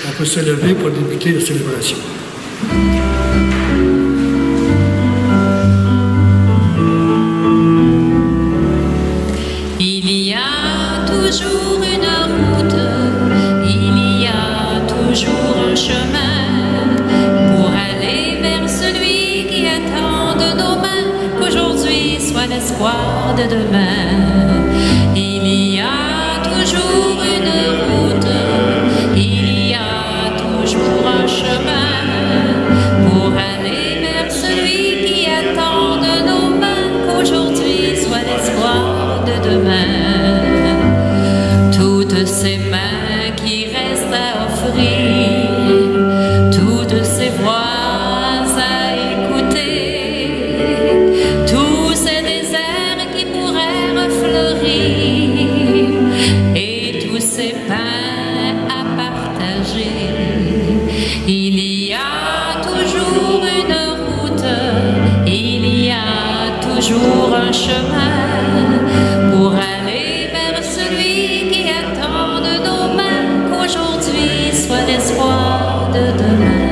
on peut se lever pour débuter la célébration. Il y a toujours une route, il y a toujours un chemin pour aller vers celui qui attend de nos mains qu'aujourd'hui soit l'espoir de demain. Il y a toujours une route, il y a toujours un chemin pour aller vers celui qui attend de nos mains qu'aujourd'hui soit l'espoir de demain. Toutes ces mains qui restent à offrir, toutes ces voix à écouter, tous ces déserts qui pourraient refleurir et tous ces pains à partager. Il y a toujours une route, il y a toujours un chemin pour aller vers celui qui attend de nos mains qu'aujourd'hui soit l'espoir de demain.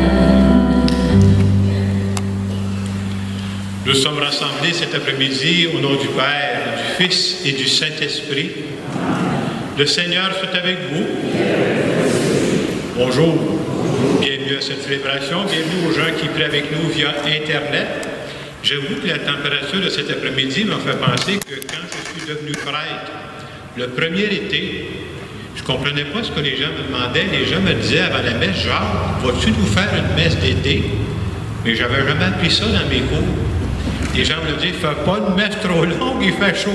Nous sommes rassemblés cet après-midi au nom du Père, du Fils et du Saint-Esprit. Le Seigneur soit avec vous. Bonjour. Bienvenue à cette célébration. Bienvenue aux gens qui prient avec nous via Internet. J'avoue que la température de cet après-midi m'a fait penser que quand je suis devenu prêtre, le premier été, je ne comprenais pas ce que les gens me demandaient. Les gens me disaient avant la messe, genre, vas-tu nous faire une messe d'été? Mais j'avais jamais appris ça dans mes cours. Les gens me disaient, fais pas une messe trop longue, il fait chaud.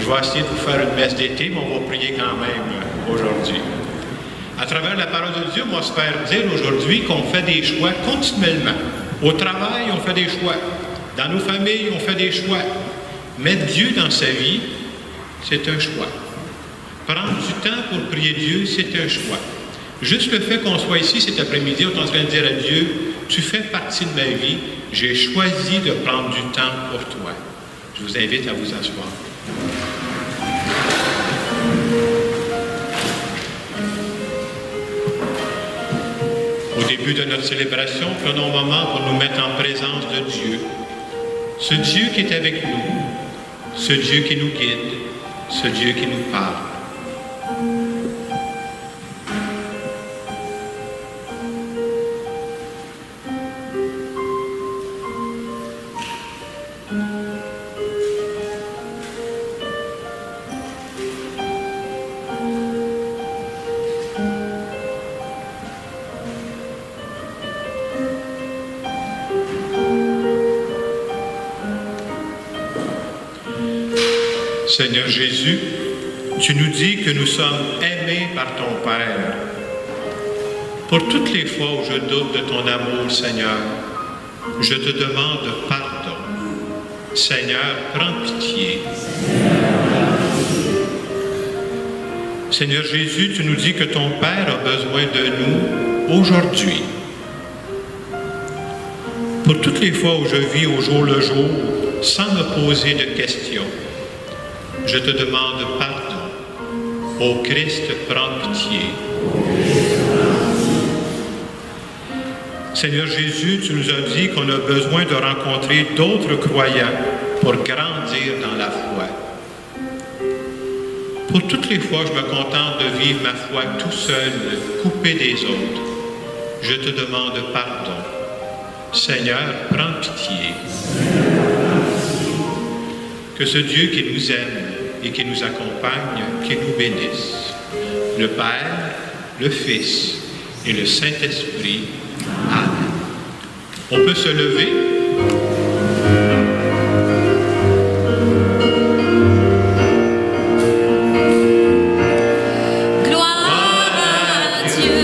Je vais essayer de vous faire une messe d'été, mais on va prier quand même aujourd'hui. À travers la parole de Dieu, on va se faire dire aujourd'hui qu'on fait des choix continuellement. Au travail, on fait des choix. Dans nos familles, on fait des choix. Mettre Dieu dans sa vie, c'est un choix. Prendre du temps pour prier Dieu, c'est un choix. Juste le fait qu'on soit ici cet après-midi, on est en train de dire à Dieu, tu fais partie de ma vie, j'ai choisi de prendre du temps pour toi. Je vous invite à vous asseoir. Au début de notre célébration, prenons un moment pour nous mettre en présence de Dieu. Ce Dieu qui est avec nous, ce Dieu qui nous guide, ce Dieu qui nous parle. Seigneur Jésus, tu nous dis que nous sommes aimés par ton Père. Pour toutes les fois où je doute de ton amour, Seigneur, je te demande pardon. Seigneur, prends pitié. Seigneur Jésus, tu nous dis que ton Père a besoin de nous aujourd'hui. Pour toutes les fois où je vis au jour le jour, sans me poser de questions, je te demande pardon. Ô Christ, prends pitié. Seigneur Jésus, tu nous as dit qu'on a besoin de rencontrer d'autres croyants pour grandir dans la foi. Pour toutes les fois, je me contente de vivre ma foi tout seul, coupé des autres. Je te demande pardon. Seigneur, prends pitié. Que ce Dieu qui nous aime et qui nous accompagne, qui nous bénisse. Le Père, le Fils et le Saint-Esprit. Amen. On peut se lever. Gloire à Dieu.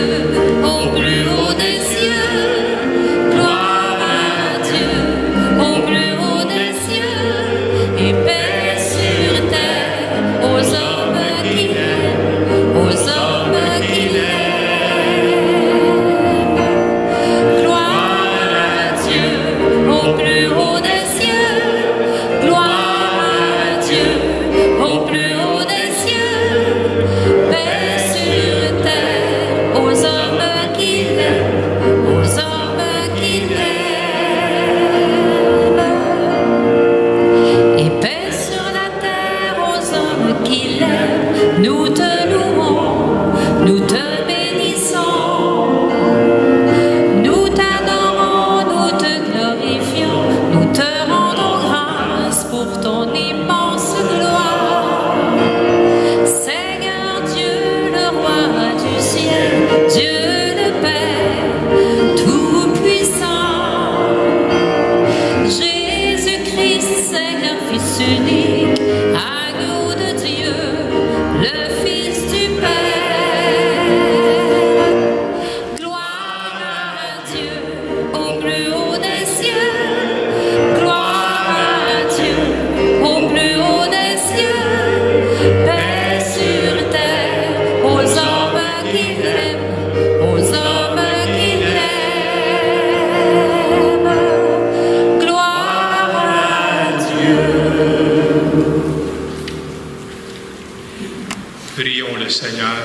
Seigneur.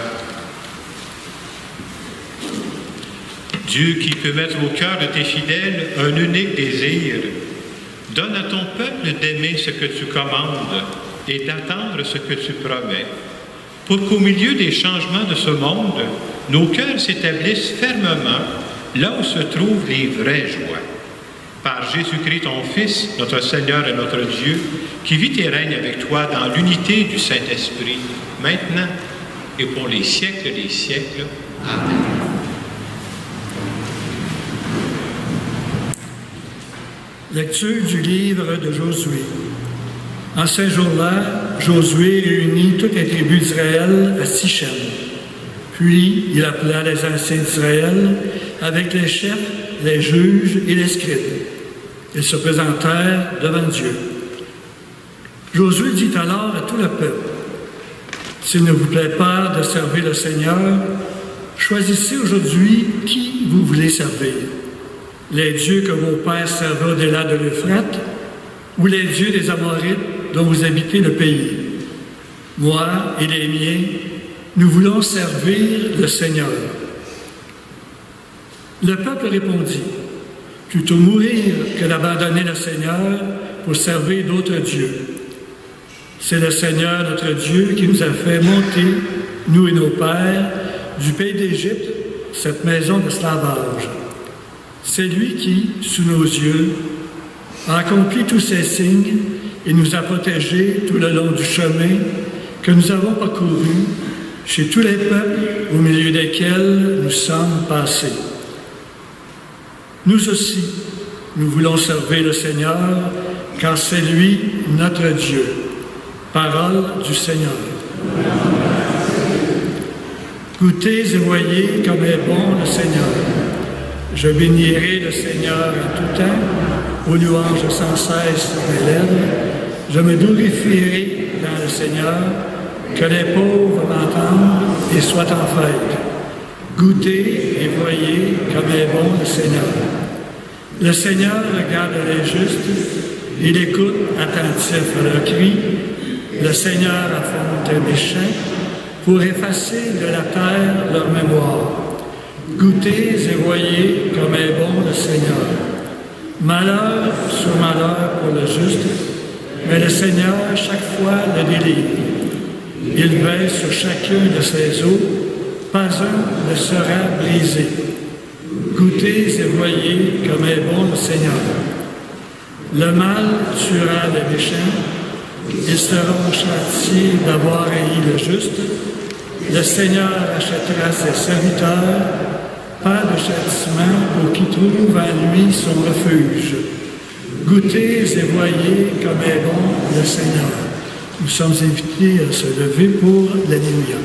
Dieu qui peut mettre au cœur de tes fidèles un unique désir, donne à ton peuple d'aimer ce que tu commandes et d'attendre ce que tu promets, pour qu'au milieu des changements de ce monde, nos cœurs s'établissent fermement là où se trouvent les vraies joies. Par Jésus-Christ, ton Fils, notre Seigneur et notre Dieu, qui vit et règne avec toi dans l'unité du Saint-Esprit, maintenant et pour les siècles des siècles. Amen. Lecture du livre de Josué. En ces jours-là, Josué réunit toutes les tribus d'Israël à Sichem. Puis il appela les anciens d'Israël avec les chefs, les juges et les scribes. Ils se présentèrent devant Dieu. Josué dit alors à tout le peuple, « S'il ne vous plaît pas de servir le Seigneur, choisissez aujourd'hui qui vous voulez servir. Les dieux que vos pères servaient au-delà de l'Euphrate, ou les dieux des Amorites dont vous habitez le pays. Moi et les miens, nous voulons servir le Seigneur. » Le peuple répondit, « Plutôt mourir que d'abandonner le Seigneur pour servir d'autres dieux. C'est le Seigneur notre Dieu qui nous a fait monter, nous et nos pères, du pays d'Égypte, cette maison d'esclavage. C'est lui qui, sous nos yeux, a accompli tous ces signes et nous a protégés tout le long du chemin que nous avons parcouru chez tous les peuples au milieu desquels nous sommes passés. Nous aussi, nous voulons servir le Seigneur, car c'est lui notre Dieu. » Parole du Seigneur. Goûtez et voyez comme est bon le Seigneur. Je bénirai le Seigneur en tout temps, aux louanges sans cesse de mes lèvres. Je me glorifierai dans le Seigneur, que les pauvres m'entendent et soient en fête. Goûtez et voyez comme est bon le Seigneur. Le Seigneur regarde les justes, il écoute attentif à leurs cris. Le Seigneur affronte les méchants pour effacer de la terre leur mémoire. Goûtez et voyez comme est bon le Seigneur. Malheur sur malheur pour le juste, mais le Seigneur chaque fois le délivre. Il veille sur chacun de ses os, pas un ne sera brisé. Goûtez et voyez comme est bon le Seigneur. Le mal tuera les méchants, ils seront châtiés d'avoir haï le juste. Le Seigneur achètera ses serviteurs, pas de châtiment pour qui trouve en lui son refuge. Goûtez et voyez comme est bon le Seigneur. Nous sommes invités à se lever pour l'Alléluia.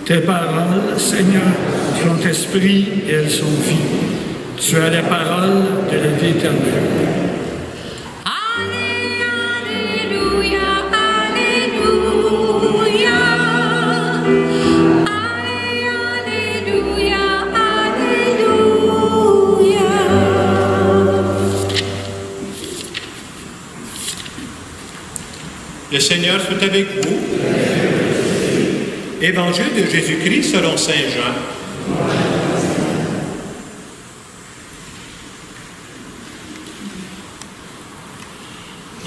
Tes paroles, Seigneur, sont esprit et elles sont vie. Tu as les paroles de la vie éternelle. Alléluia, Alléluia. Alléluia, Alléluia. Le Seigneur soit avec vous. Évangile de Jésus-Christ selon saint Jean.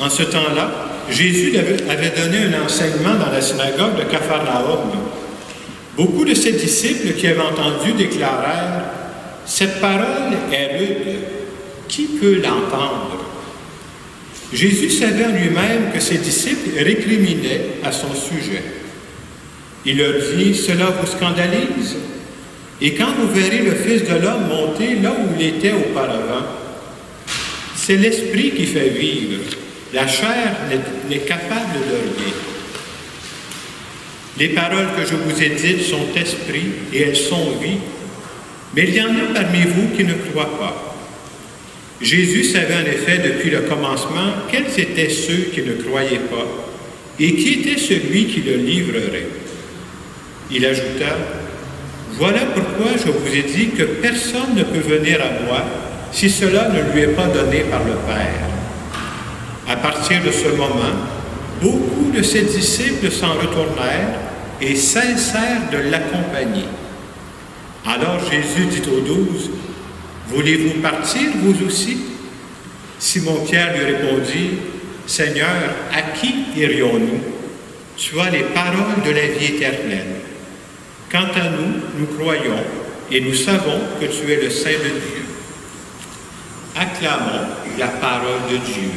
En ce temps-là, Jésus avait donné un enseignement dans la synagogue de Capharnaüm. Beaucoup de ses disciples qui avaient entendu déclarèrent « Cette parole est rude, qui peut l'entendre ?» Jésus savait en lui-même que ses disciples récriminaient à son sujet. Il leur dit, « Cela vous scandalise? Et quand vous verrez le Fils de l'homme monter là où il était auparavant, c'est l'Esprit qui fait vivre. La chair n'est capable de rien. Les paroles que je vous ai dites sont esprit et elles sont vie, mais il y en a parmi vous qui ne croient pas. Jésus savait en effet depuis le commencement quels étaient ceux qui ne croyaient pas et qui était celui qui le livrerait. Il ajouta, « Voilà pourquoi je vous ai dit que personne ne peut venir à moi si cela ne lui est pas donné par le Père. » À partir de ce moment, beaucoup de ses disciples s'en retournèrent et cessèrent de l'accompagner. Alors Jésus dit aux 12, « Voulez-vous partir, vous aussi? » Simon-Pierre lui répondit, « Seigneur, à qui irions-nous? Tu as les paroles de la vie éternelle. Quant à nous, nous croyons et nous savons que tu es le Saint de Dieu. » Acclamons la parole de Dieu.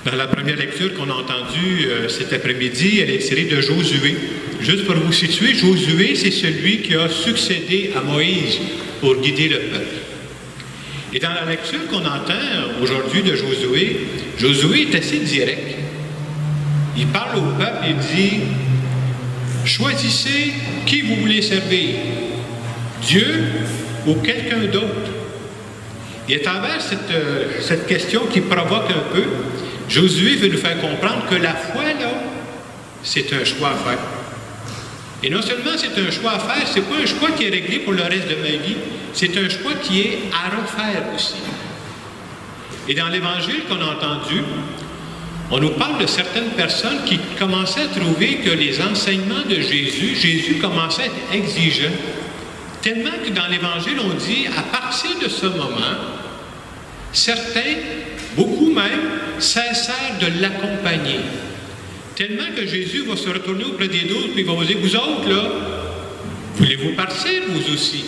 Dans la première lecture qu'on a entendue cet après-midi, elle est tirée de Josué. Juste pour vous situer, Josué, c'est celui qui a succédé à Moïse pour guider le peuple. Et dans la lecture qu'on entend aujourd'hui de Josué, Josué est assez direct. Il parle au peuple et dit « Choisissez qui vous voulez servir, Dieu ou quelqu'un d'autre. » Et à travers cette question qui provoque un peu, Josué veut nous faire comprendre que la foi, là, c'est un choix à faire. Et non seulement c'est un choix à faire, c'est pas un choix qui est réglé pour le reste de ma vie, c'est un choix qui est à refaire aussi. Et dans l'Évangile qu'on a entendu, on nous parle de certaines personnes qui commençaient à trouver que les enseignements de Jésus commençait à être exigeant. Tellement que dans l'Évangile, on dit, à partir de ce moment, certains, beaucoup même, cessèrent de l'accompagner. Tellement que Jésus va se retourner auprès des 12 puis il va vous dire, vous autres, là, voulez-vous partir, vous aussi?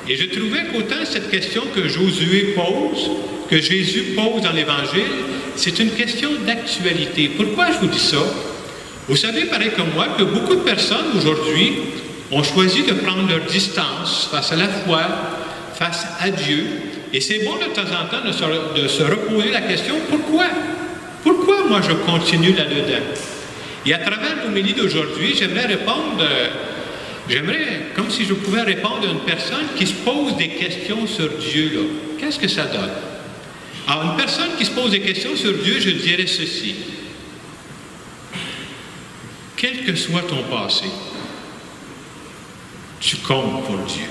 Et je trouvais qu'autant cette question que Josué pose, que Jésus pose dans l'Évangile, c'est une question d'actualité. Pourquoi je vous dis ça? Vous savez, pareil comme moi, que beaucoup de personnes aujourd'hui ont choisi de prendre leur distance face à la foi, face à Dieu. Et c'est bon de temps en temps de se reposer la question, pourquoi? Pourquoi moi je continue là-dedans? Et à travers l'homélie d'aujourd'hui, j'aimerais répondre, comme si je pouvais répondre à une personne qui se pose des questions sur Dieu, là. Qu'est-ce que ça donne? Alors, une personne qui se pose des questions sur Dieu, je dirais ceci. Quel que soit ton passé, tu comptes pour Dieu.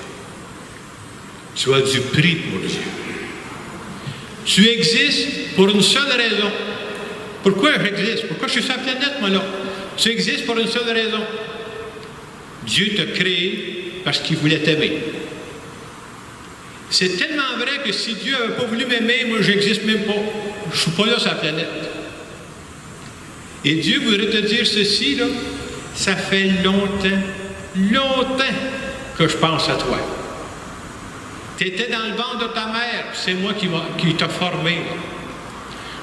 Tu as du prix pour Dieu. Tu existes pour une seule raison. Pourquoi j'existe? Pourquoi je suis sur la planète, moi, là? Tu existes pour une seule raison. Dieu t'a créé parce qu'il voulait t'aimer. C'est tellement vrai que si Dieu n'avait pas voulu m'aimer, moi, j'existe même pas. Je ne suis pas là sur la planète. Et Dieu voudrait te dire ceci, là. Ça fait longtemps que je pense à toi. Tu étais dans le ventre de ta mère, c'est moi qui t'a formé.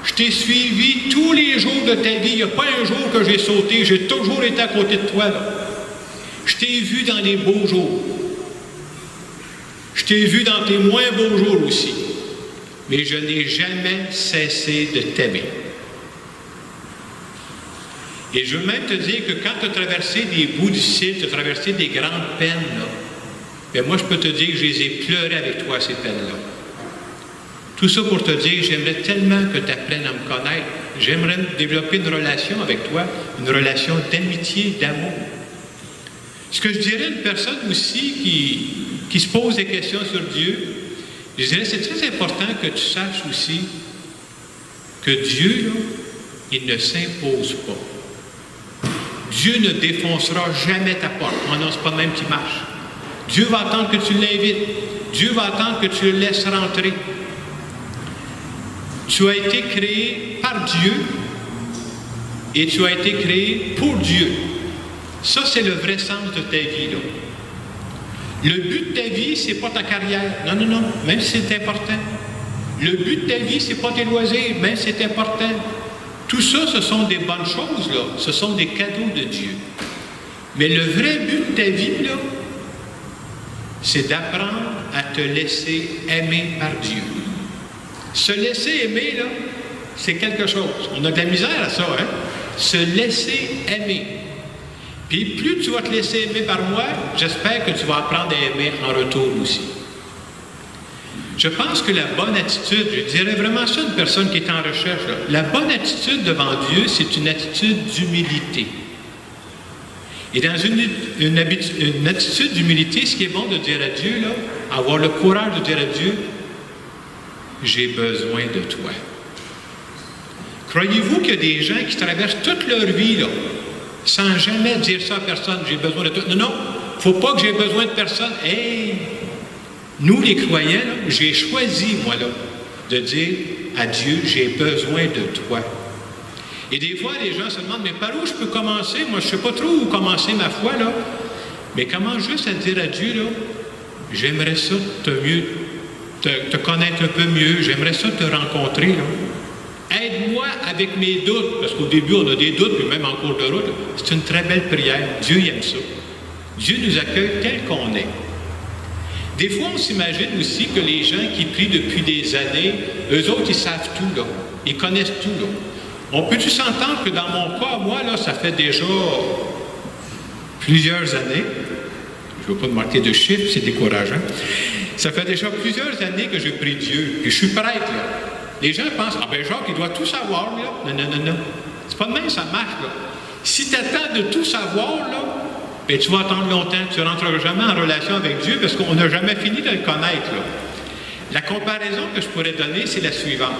Je t'ai suivi tous les jours de ta vie. Il n'y a pas un jour que j'ai sauté. J'ai toujours été à côté de toi. Là. Je t'ai vu dans les beaux jours. Je t'ai vu dans tes moins beaux jours aussi. Mais je n'ai jamais cessé de t'aimer. Et je veux même te dire que quand tu as traversé des bouts difficiles, tu as traversé des grandes peines, là, bien moi je peux te dire que je les ai pleurées avec toi, ces peines-là. Tout ça pour te dire, j'aimerais tellement que tu apprennes à me connaître. J'aimerais développer une relation avec toi, une relation d'amitié, d'amour. Ce que je dirais à une personne aussi qui se pose des questions sur Dieu, je dirais c'est très important que tu saches aussi que Dieu, là, il ne s'impose pas. Dieu ne défoncera jamais ta porte. Oh non, c'est pas le même qui marche. Dieu va attendre que tu l'invites. Dieu va attendre que tu le laisses rentrer. Tu as été créé par Dieu et tu as été créé pour Dieu. Ça, c'est le vrai sens de ta vie, là. Le but de ta vie, c'est pas ta carrière. Non, non, non, même si c'est important. Le but de ta vie, c'est pas tes loisirs, même si c'est important. Tout ça, ce sont des bonnes choses, là. Ce sont des cadeaux de Dieu. Mais le vrai but de ta vie, là, c'est d'apprendre à te laisser aimer par Dieu. Se laisser aimer, là, c'est quelque chose. On a de la misère à ça, hein? Se laisser aimer. Puis plus tu vas te laisser aimer par moi, j'espère que tu vas apprendre à aimer en retour aussi. Je pense que la bonne attitude, je dirais vraiment ça à une personne qui est en recherche, là, la bonne attitude devant Dieu, c'est une attitude d'humilité. Et dans une attitude d'humilité, ce qui est bon de dire à Dieu, là, avoir le courage de dire à Dieu, j'ai besoin de toi. Croyez-vous qu'il y a des gens qui traversent toute leur vie, là, sans jamais dire ça à personne, j'ai besoin de toi. Non, non, il ne faut pas que j'ai besoin de personne. Hey! Nous, les croyants, là, j'ai choisi, moi, là, de dire à Dieu, j'ai besoin de toi. Et des fois, les gens se demandent, mais par où je peux commencer? Moi, je ne sais pas trop où commencer ma foi, là. Mais comment juste à dire à Dieu, là, j'aimerais ça te connaître un peu mieux, j'aimerais ça te rencontrer, là. Aide-moi avec mes doutes, parce qu'au début, on a des doutes, puis même en cours de route, c'est une très belle prière. Dieu aime ça. Dieu nous accueille tel qu'on est. Des fois, on s'imagine aussi que les gens qui prient depuis des années, eux autres, ils savent tout, là. Ils connaissent tout, là. On peut-tu s'entendre que dans mon cas, moi, là, ça fait déjà plusieurs années, je ne veux pas marquer de chiffres, c'est décourageant, ça fait déjà plusieurs années que je prie Dieu, et je suis prêtre, là. Les gens pensent, ah ben Jacques, il doit tout savoir, là. Non, non, non, non. C'est pas de même, ça marche, là. Si tu attends de tout savoir, là, ben, tu vas attendre longtemps, tu ne rentreras jamais en relation avec Dieu parce qu'on n'a jamais fini de le connaître, là. La comparaison que je pourrais donner, c'est la suivante.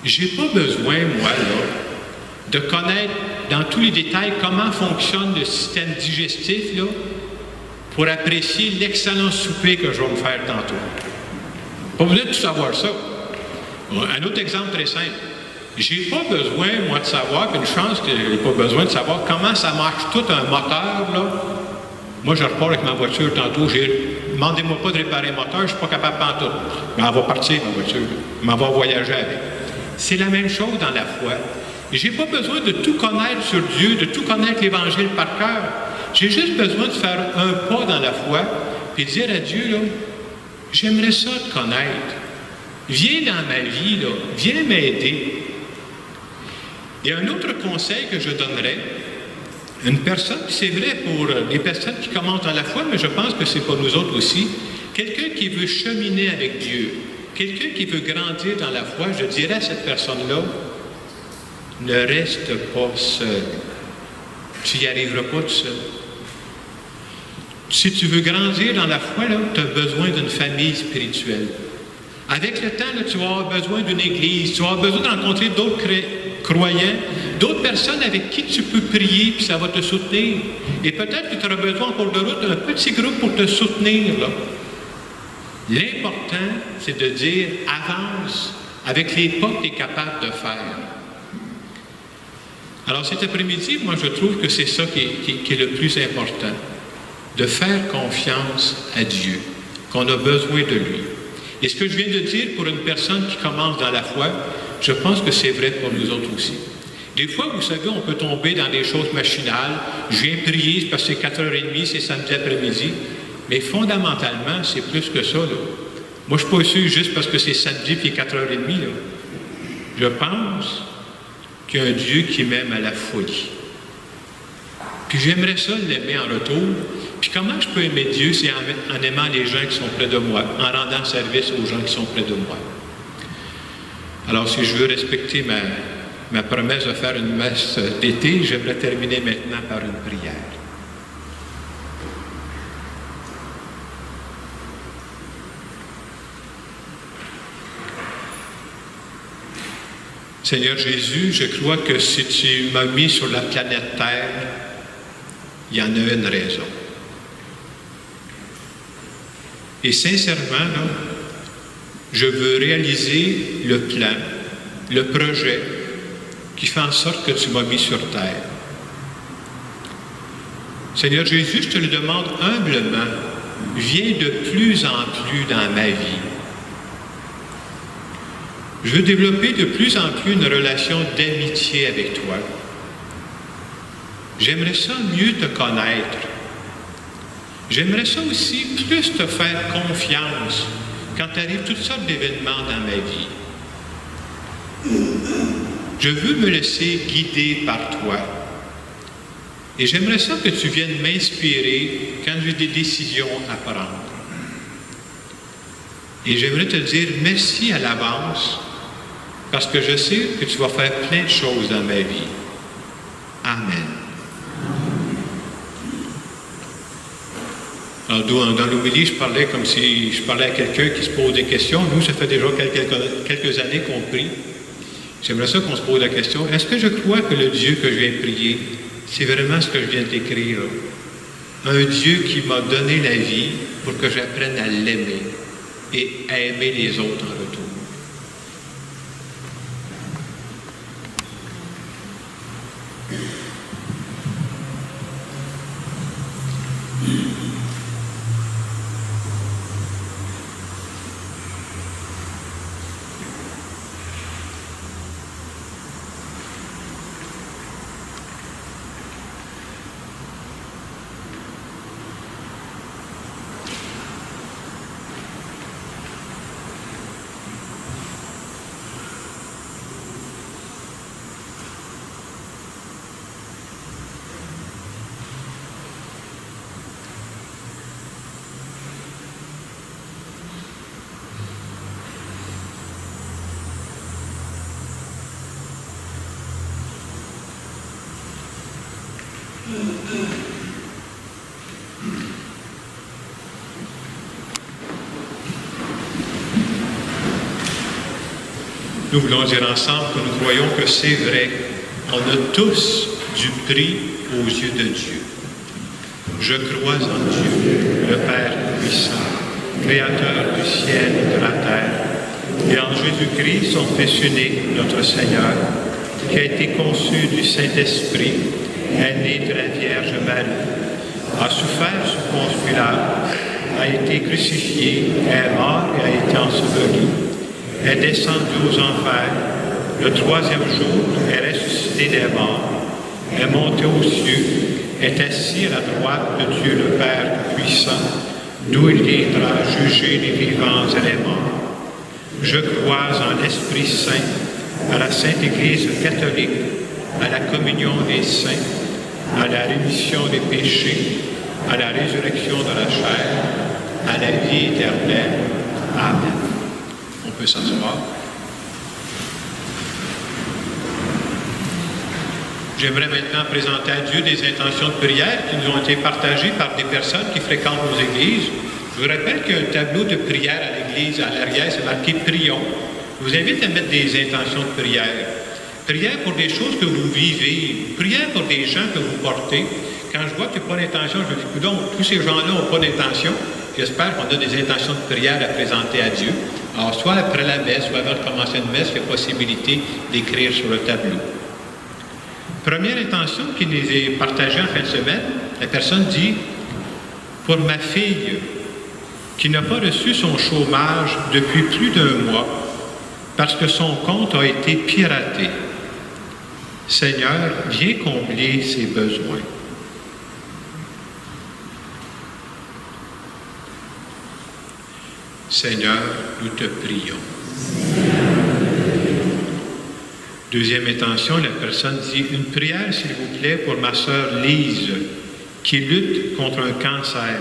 J'ai pas besoin, moi, là, de connaître dans tous les détails comment fonctionne le système digestif, là, pour apprécier l'excellent souper que je vais me faire tantôt. Pas besoin de tout savoir ça. Un autre exemple très simple. J'ai pas besoin, moi, de savoir, puis une chance que j'ai pas besoin de savoir comment ça marche tout un moteur, là. Moi, je repars avec ma voiture tantôt. Demandez-moi pas de réparer un moteur, je suis pas capable de tout. Mais elle va partir, ma voiture. Mais elle va voyager avec. C'est la même chose dans la foi. J'ai pas besoin de tout connaître sur Dieu, de tout connaître l'Évangile par cœur. J'ai juste besoin de faire un pas dans la foi, puis dire à Dieu, là, j'aimerais ça te connaître. Viens dans ma vie, là. Viens m'aider. Et un autre conseil que je donnerais, une personne, c'est vrai pour les personnes qui commencent dans la foi, mais je pense que c'est pour nous autres aussi, quelqu'un qui veut cheminer avec Dieu, quelqu'un qui veut grandir dans la foi, je dirais à cette personne-là, ne reste pas seul. Tu n'y arriveras pas tout seul. Si tu veux grandir dans la foi, tu as besoin d'une famille spirituelle. Avec le temps, là, tu vas avoir besoin d'une église, tu vas avoir besoin de rencontrer d'autres croyants, d'autres personnes avec qui tu peux prier, puis ça va te soutenir. Et peut-être que tu auras besoin en cours de route d'un petit groupe pour te soutenir, là. L'important, c'est de dire « avance » avec les pas que tu es capable de faire. Alors cet après-midi, moi je trouve que c'est ça qui est le plus important, de faire confiance à Dieu, qu'on a besoin de lui. Et ce que je viens de dire pour une personne qui commence dans la foi, je pense que c'est vrai pour nous autres aussi. Des fois, vous savez, on peut tomber dans des choses machinales. Je viens prier parce que c'est 4h30, c'est samedi après-midi. Mais fondamentalement, c'est plus que ça, là. Moi, je ne suis pas sûr juste parce que c'est samedi puis 4h30, là. Je pense qu'il y a un Dieu qui m'aime à la folie. Puis j'aimerais ça l'aimer en retour. Puis comment je peux aimer Dieu? C'est en aimant les gens qui sont près de moi, en rendant service aux gens qui sont près de moi. Alors, si je veux respecter ma promesse de faire une messe d'été, j'aimerais terminer maintenant par une prière. Seigneur Jésus, je crois que si tu m'as mis sur la planète Terre, il y en a une raison. Et sincèrement, là, je veux réaliser le plan, le projet qui fait en sorte que tu m'as mis sur terre. Seigneur Jésus, je te le demande humblement, viens de plus en plus dans ma vie. Je veux développer de plus en plus une relation d'amitié avec toi. J'aimerais ça mieux te connaître. J'aimerais ça aussi plus te faire confiance quand arrivent toutes sortes d'événements dans ma vie. Je veux me laisser guider par toi. Et j'aimerais ça que tu viennes m'inspirer quand j'ai des décisions à prendre. Et j'aimerais te dire merci à l'avance parce que je sais que tu vas faire plein de choses dans ma vie. Amen. Alors, dans l'homélie, je parlais comme si je parlais à quelqu'un qui se pose des questions. Nous, ça fait déjà quelques années qu'on prie. J'aimerais ça qu'on se pose la question, est-ce que je crois que le Dieu que je viens de prier, c'est vraiment ce que je viens d'écrire? Un Dieu qui m'a donné la vie pour que j'apprenne à l'aimer et à aimer les autres en retour. Nous voulons dire ensemble que nous croyons que c'est vrai. On a tous du prix aux yeux de Dieu. Je crois en Dieu, le Père puissant, Créateur du ciel et de la terre, et en Jésus-Christ, son Fils unique, notre Seigneur, qui a été conçu du Saint-Esprit, est né de la Vierge Marie, a souffert sous Ponce Pilate, a été crucifié, est mort et a été enseveli, est descendu aux enfers, le troisième jour est ressuscité des morts, est monté aux cieux, est assis à la droite de Dieu le Père puissant, d'où il viendra juger les vivants et les morts. Je crois en l'Esprit Saint, à la Sainte Église catholique, à la communion des saints, à la rémission des péchés, à la résurrection de la chair, à la vie éternelle. Amen. On peut s'asseoir. J'aimerais maintenant présenter à Dieu des intentions de prière qui nous ont été partagées par des personnes qui fréquentent nos églises. Je vous rappelle qu'il y a un tableau de prière à l'église, à l'arrière, c'est marqué « Prions ». Je vous invite à mettre des intentions de prière. Prière pour des choses que vous vivez, prière pour des gens que vous portez. Quand je vois qu'il n'y a pas d'intention, je me dis, coudonc, tous ces gens-là n'ont pas d'intention. J'espère qu'on a des intentions de prière à présenter à Dieu. Alors, soit après la messe, soit avant de commencer une messe, il y a possibilité d'écrire sur le tableau. Première intention qui nous est partagée en fin de semaine, la personne dit, pour ma fille qui n'a pas reçu son chômage depuis plus d'1 mois parce que son compte a été piraté. Seigneur, viens combler ses besoins. Seigneur, nous te prions. Deuxième intention, la personne dit, une prière, s'il vous plaît, pour ma sœur Lise, qui lutte contre un cancer.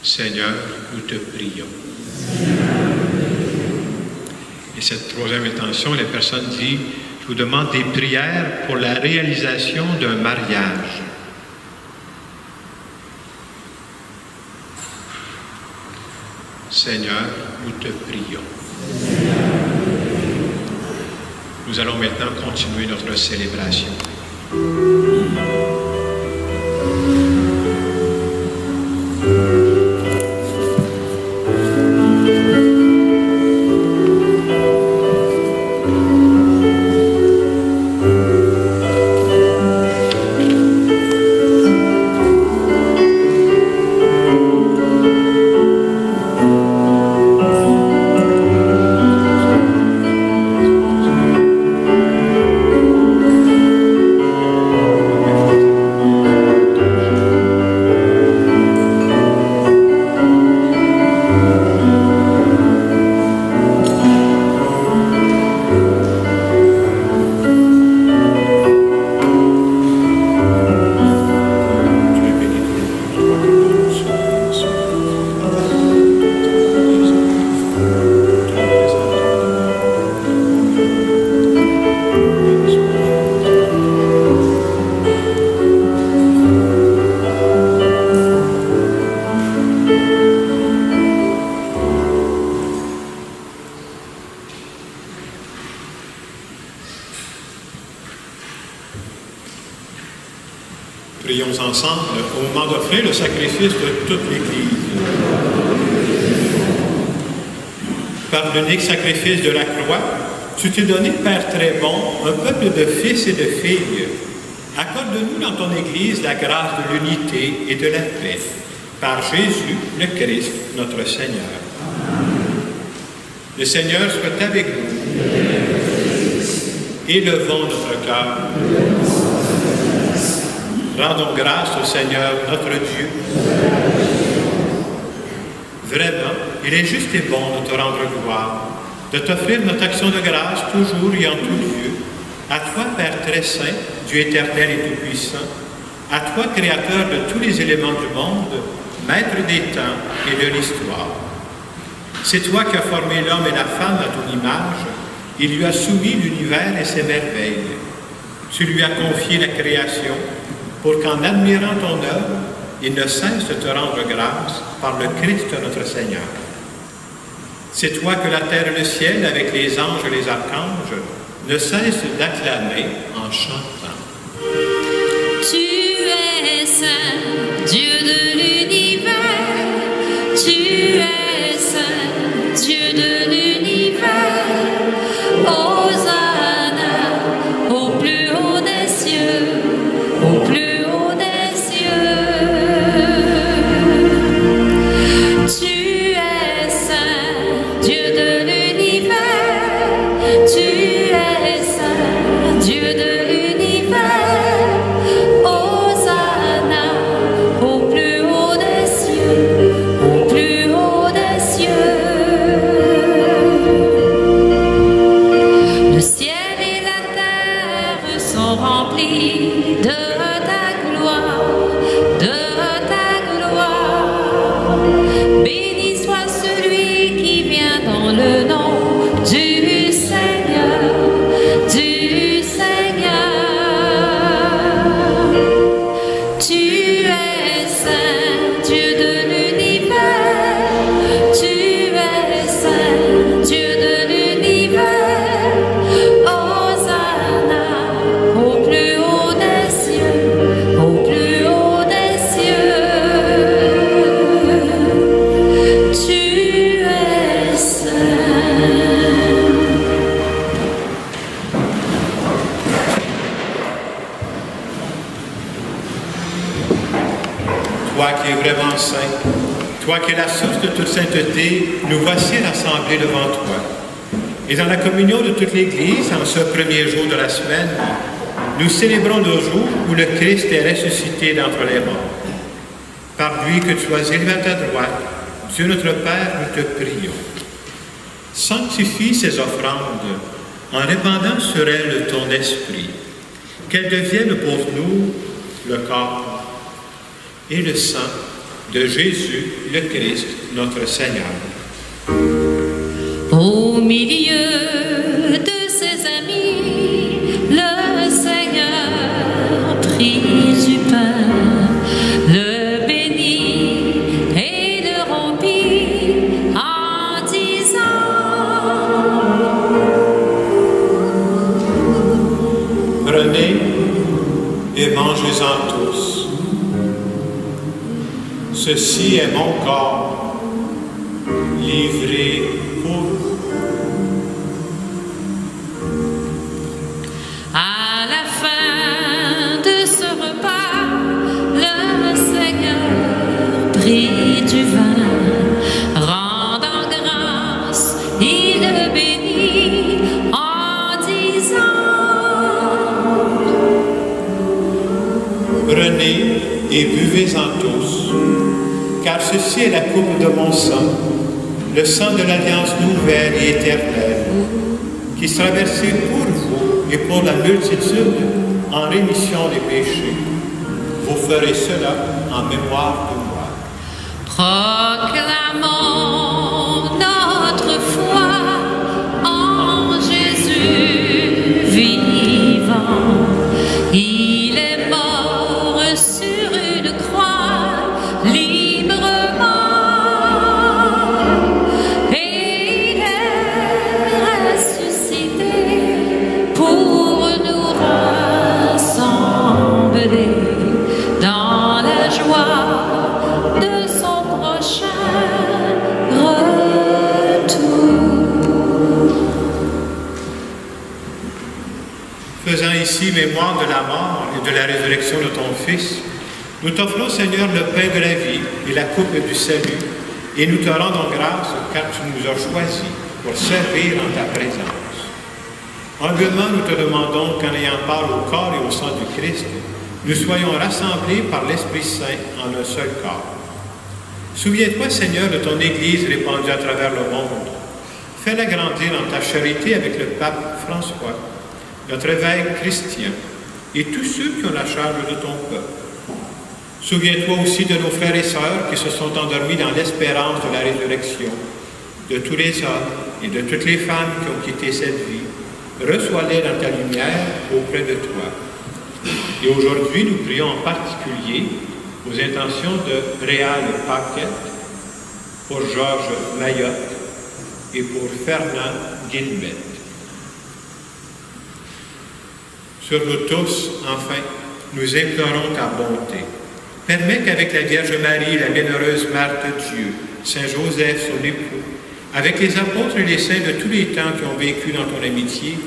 Seigneur, nous te prions. Et cette troisième intention, la personne dit, je vous demande des prières pour la réalisation d'un mariage. Seigneur, nous te prions. Nous allons maintenant continuer notre célébration. Prions ensemble au moment d'offrir le sacrifice de toute l'Église. Par l'unique sacrifice de la croix, tu t'es donné, Père très bon, un peuple de fils et de filles. Accorde-nous dans ton Église la grâce de l'unité et de la paix. Par Jésus, le Christ, notre Seigneur. Le Seigneur soit avec nous. Élevons notre cœur. Rendons grâce au Seigneur, notre Dieu. Vraiment, il est juste et bon de te rendre gloire, de t'offrir notre action de grâce toujours et en tout lieu. À toi, Père très saint, Dieu éternel et tout-puissant, à toi, Créateur de tous les éléments du monde, Maître des temps et de l'histoire. C'est toi qui as formé l'homme et la femme à ton image, et lui as soumis l'univers et ses merveilles. Tu lui as confié la création, pour qu'en admirant ton œuvre, il ne cesse de te rendre grâce par le Christ notre Seigneur. C'est toi que la terre et le ciel, avec les anges et les archanges, ne cessent d'acclamer en chantant. Tu es saint, Dieu de l'univers. Tu es saint, Dieu de l'univers. Hosanna au plus haut des cieux, au plus haut des cieux. Tu es saint, Dieu de l'univers. Tu es saint, Dieu de l'univers. Hosanna au plus haut des cieux, au plus haut des cieux. Le ciel et la terre sont remplis de ta gloire, de ta gloire. Béni soit celui qui vient dans le nom du Seigneur, du Seigneur. Tu es saint, Dieu de l'univers. Tu es saint, Dieu de l'univers. Hosanna au plus haut des cieux, au plus haut des cieux. Tu es saint. Toi qui es vraiment saint, toi qui es la source de toute sainteté, nous voici rassemblés devant toi. Et dans la communion de toute l'Église, en ce premier jour de la semaine, nous célébrons le jour où le Christ est ressuscité d'entre les morts. Par lui que tu as élevé à ta droite, Dieu notre Père, nous te prions. Sanctifie ces offrandes en répandant sur elles ton esprit, qu'elles deviennent pour nous le corps et le sang de Jésus, le Christ, notre Seigneur. Au milieu de ses amis, le Seigneur prit du pain, le bénit et le rompit en disant: Prenez et mangez-en tous. Ceci est mon corps, livré pour vous. À la fin de ce repas, le Seigneur prit du vin, rendant grâce, il le bénit en disant: Prenez et buvez-en tous, car ceci est la coupe de mon sang, le sang de l'alliance nouvelle et éternelle, qui sera versé pour vous et pour la multitude en rémission des péchés. Vous ferez cela en mémoire de moi. Proclamons notre foi en Jésus vivant. Il est mort sur une croix librement et il est ressuscité pour nous rassembler ici mémoire de la mort et de la résurrection de ton Fils, nous t'offrons, Seigneur, le pain de la vie et la coupe du salut, et nous te rendons grâce car tu nous as choisis pour servir en ta présence. Humblement, nous te demandons qu'en ayant part au corps et au sang du Christ, nous soyons rassemblés par l'Esprit Saint en un seul corps. Souviens-toi, Seigneur, de ton Église répandue à travers le monde. Fais-la grandir en ta charité avec le pape François, notre évêque Christian, et tous ceux qui ont la charge de ton peuple. Souviens-toi aussi de nos frères et sœurs qui se sont endormis dans l'espérance de la résurrection, de tous les hommes et de toutes les femmes qui ont quitté cette vie. Reçois-les dans ta lumière auprès de toi. Et aujourd'hui, nous prions en particulier aux intentions de Réal Paquette, pour Georges Mayotte et pour Fernand Guilbert. Sur nous tous, enfin, nous implorons ta bonté. Permets qu'avec la Vierge Marie, la bienheureuse Mère de Dieu, Saint Joseph, son époux, avec les apôtres et les saints de tous les temps qui ont vécu dans ton amitié,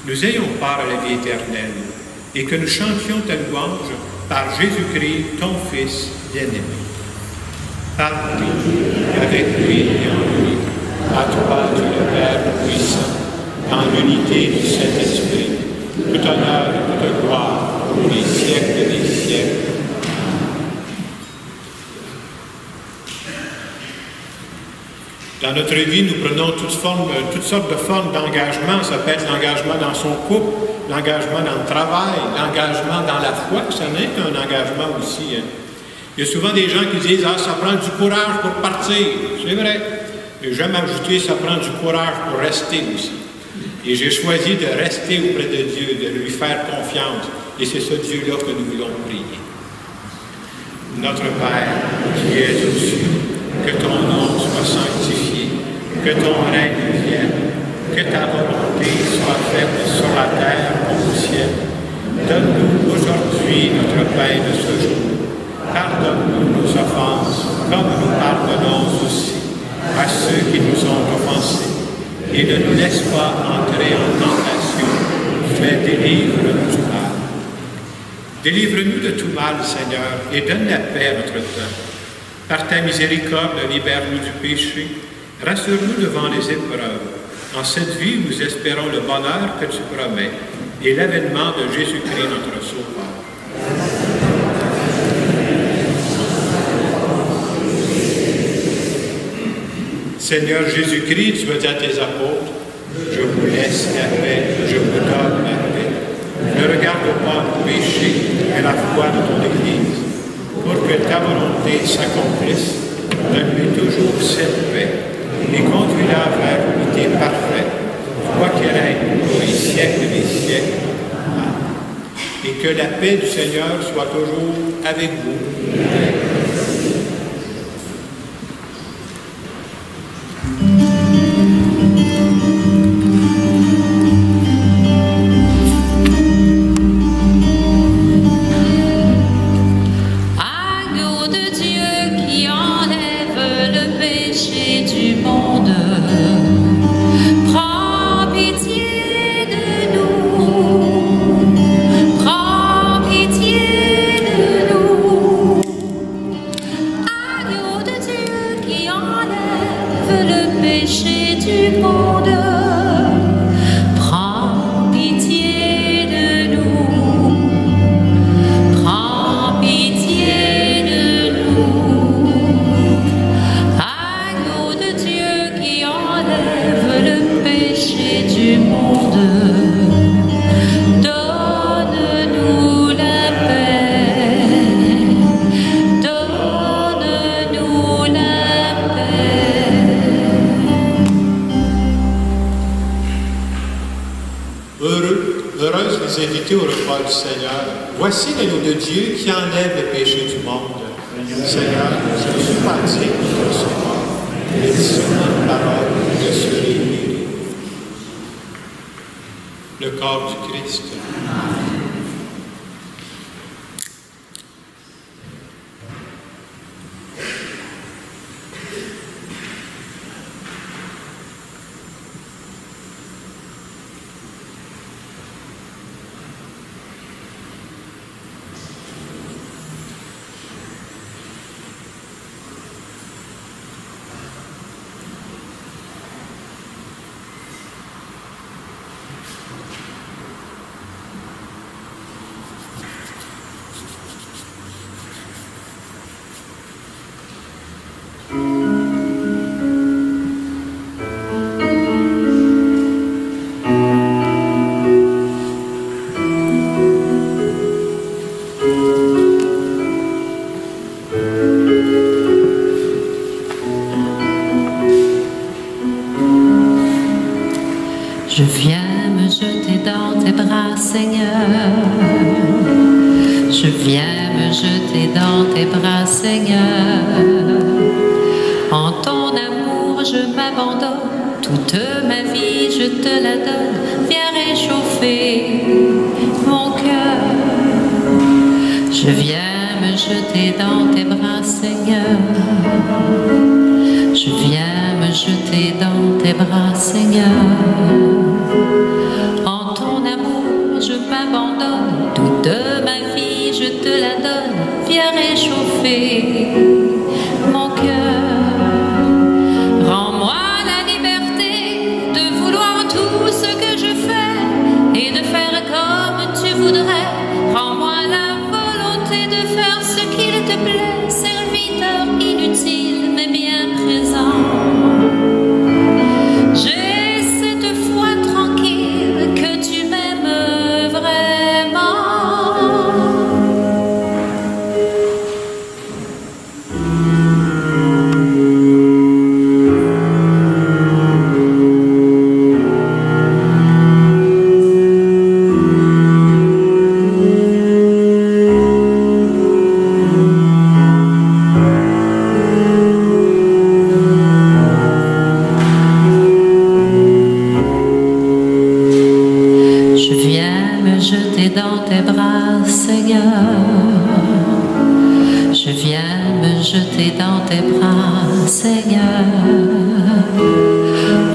nous ayons part à la vie éternelle et que nous chantions ta louange par Jésus-Christ, ton Fils bien-aimé. Par lui, avec lui et en lui, à toi, Dieu le Père puissant, dans l'unité du Saint-Esprit, tout honneur et toute gloire pour les siècles des siècles. Dans notre vie, nous prenons toutes sortes de formes d'engagement. Ça peut être l'engagement dans son couple, l'engagement dans le travail, l'engagement dans la foi. Ça n'est qu'un engagement aussi. Hein. Il y a souvent des gens qui disent « Ah, ça prend du courage pour partir ». C'est vrai. Mais j'aime ajouter « Ça prend du courage pour rester aussi ». Et j'ai choisi de rester auprès de Dieu, de lui faire confiance. Et c'est ce Dieu-là que nous voulons prier. Notre Père, qui es aux cieux, que ton nom soit sanctifié, que ton règne vienne, que ta volonté soit faite sur la terre comme au ciel. Donne-nous aujourd'hui notre pain de ce jour. Pardonne-nous nos offenses, comme nous pardonnons aussi à ceux qui nous ont offensés. Et ne nous laisse pas entrer en tentation, mais délivre-nous du mal. Délivre-nous de tout mal, Seigneur, et donne la paix à notre temps. Par ta miséricorde, libère-nous du péché, rassure-nous devant les épreuves. En cette vie, nous espérons le bonheur que tu promets et l'avènement de Jésus-Christ, notre Sauveur. Seigneur Jésus-Christ, tu as dit à tes apôtres, « Je vous laisse la paix, je vous donne la paix. Ne regarde pas le péché, mais la foi de ton Église. Pour que ta volonté s'accomplisse, donne-lui toujours cette paix et conduis-la vers l'unité parfaite, toi qui règnes pour les siècles des siècles. Amen. Et que la paix du Seigneur soit toujours avec vous. Amen. Au repas du Seigneur. Voici l'agneau de Dieu qui enlève le péché du monde. Seigneur, je ne suis pas digne de recevoir, mais dis seulement une parole et je serai guéri. Le corps du Christ. Je viens me jeter dans tes bras, Seigneur. Je viens me jeter dans tes bras, Seigneur. En ton amour, je m'abandonne. Toute ma vie, je te la donne. Viens réchauffer mon cœur. Je viens me jeter dans tes bras, Seigneur. Je viens me jeter dans tes bras, Seigneur. En ton amour, je m'abandonne. Toute ma vie, je te la donne. Viens réchauffer mon cœur. Rends-moi la liberté de vouloir tout ce que je fais et de faire comme tu voudrais. Rends-moi la volonté de faire ce qu'il te plaît, serviteur inutile mais bien présent. J'ai cette foi tranquille que tu m'aimes vraiment. Dans tes bras, Seigneur. Je viens me jeter dans tes bras, Seigneur.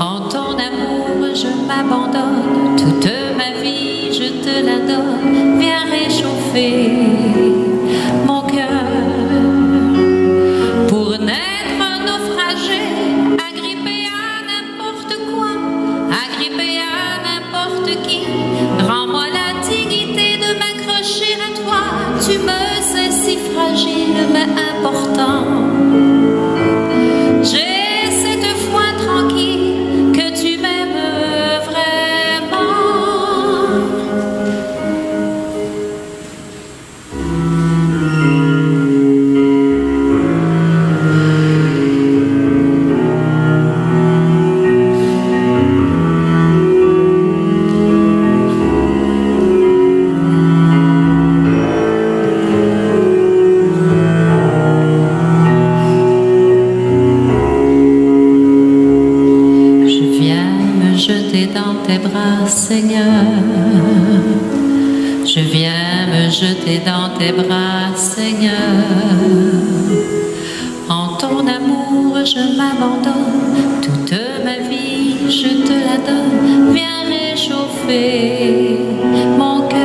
En ton amour, je m'abandonne. Toute ma vie, je te la donne. Viens réchauffer mon cœur. Pour n'être un naufragé, agrippé à n'importe quoi, agrippé à n'importe qui. Rends-moi la à toi, tu me sais si fragile mais important. J'ai cette foi tranquille que tu m'aimes vraiment. Dans tes bras, Seigneur. Je viens me jeter dans tes bras, Seigneur. En ton amour, je m'abandonne. Toute ma vie, je te la donne. Viens réchauffer mon cœur.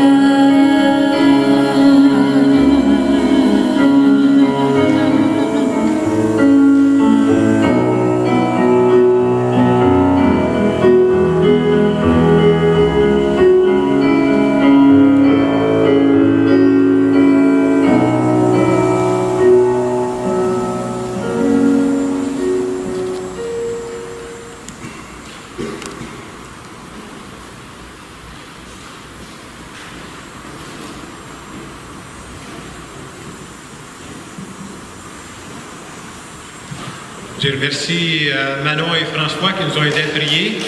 Je remercie Manon et François qui nous ont aidés à prier.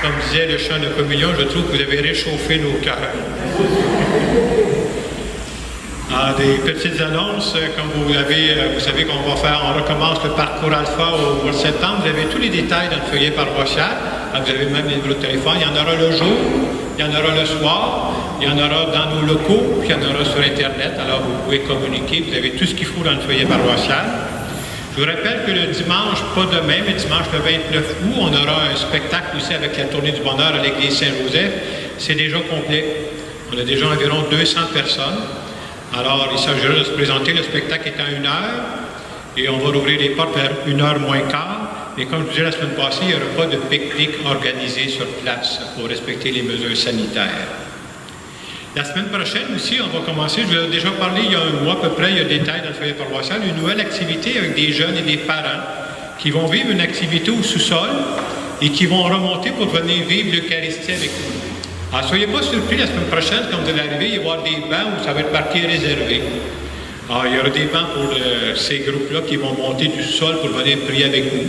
Comme disait le chant de communion, je trouve que vous avez réchauffé nos cœurs. Des petites annonces, comme vous savez qu'on va faire, on recommence le parcours alpha au mois de septembre. Vous avez tous les détails dans le feuillet paroissial. Vous avez même les numéros de téléphone. Il y en aura le jour, il y en aura le soir, il y en aura dans nos locaux, puis il y en aura sur Internet. Alors vous pouvez communiquer. Vous avez tout ce qu'il faut dans le feuillet paroissial. Je vous rappelle que le dimanche, pas demain, mais dimanche le 29 août, on aura un spectacle aussi avec la Tournée du Bonheur à l'église Saint-Joseph. C'est déjà complet. On a déjà environ 200 personnes. Alors, il s'agira de se présenter. Le spectacle est à 1 heure et on va rouvrir les portes vers 1h moins quart. Et comme je vous disais la semaine passée, il n'y aura pas de pique-nique organisé sur place pour respecter les mesures sanitaires. La semaine prochaine aussi, on va commencer, je vous ai déjà parlé il y a un mois à peu près, il y a des détails dans le foyer paroissial, une nouvelle activité avec des jeunes et des parents qui vont vivre une activité au sous-sol et qui vont remonter pour venir vivre l'Eucharistie avec nous. Alors, soyez pas surpris la semaine prochaine, quand vous allez arriver, il va y avoir des bancs où ça va être marqué réservé. Alors, il y aura des bancs pour ces groupes-là qui vont monter du sol pour venir prier avec nous.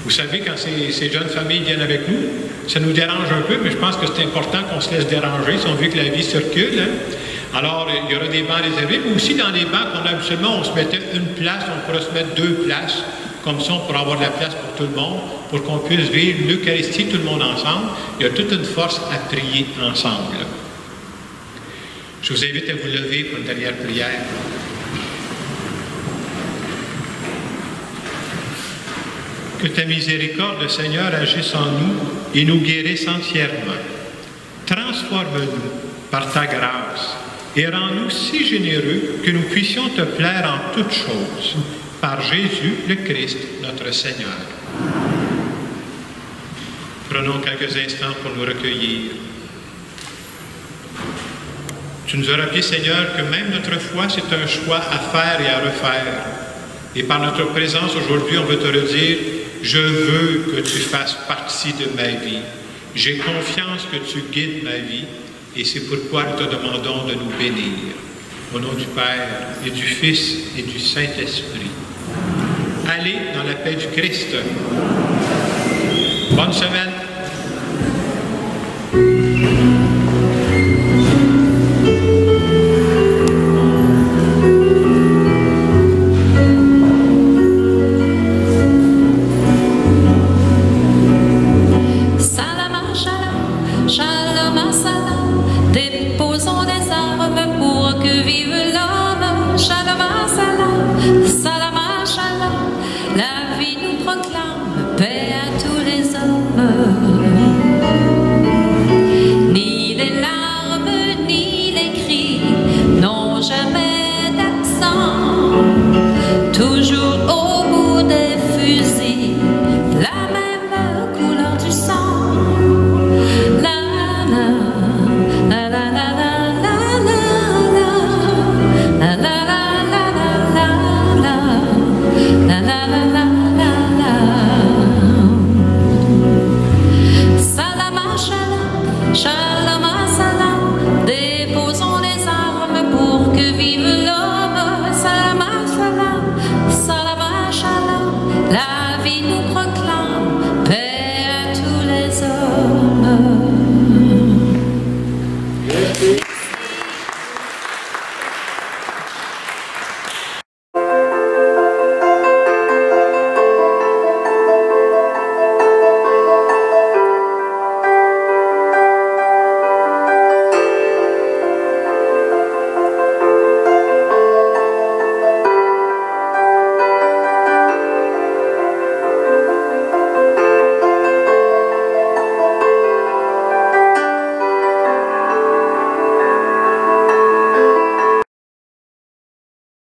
Vous savez, quand ces jeunes familles viennent avec nous, ça nous dérange un peu, mais je pense que c'est important qu'on se laisse déranger si on veut que la vie circule. Hein? Alors, il y aura des bancs réservés, mais aussi dans les bancs qu'on a habituellement, on se mettait une place, on pourrait se mettre 2 places, comme ça, on pourra avoir de la place pour tout le monde, pour qu'on puisse vivre l'Eucharistie tout le monde ensemble. Il y a toute une force à prier ensemble. Je vous invite à vous lever pour une dernière prière. Que ta miséricorde, Seigneur, agisse en nous et nous guérisse entièrement. Transforme-nous par ta grâce et rends-nous si généreux que nous puissions te plaire en toutes choses. Par Jésus le Christ, notre Seigneur. Prenons quelques instants pour nous recueillir. Tu nous as rappelé, Seigneur, que même notre foi, c'est un choix à faire et à refaire. Et par notre présence aujourd'hui, on veut te redire, je veux que tu fasses partie de ma vie. J'ai confiance que tu guides ma vie et c'est pourquoi nous te demandons de nous bénir. Au nom du Père et du Fils et du Saint-Esprit. Allez dans la paix du Christ. Bonne semaine. Déposons des armes pour que vive l'homme. Shalom, salam, salam, shalom. La vie nous proclame.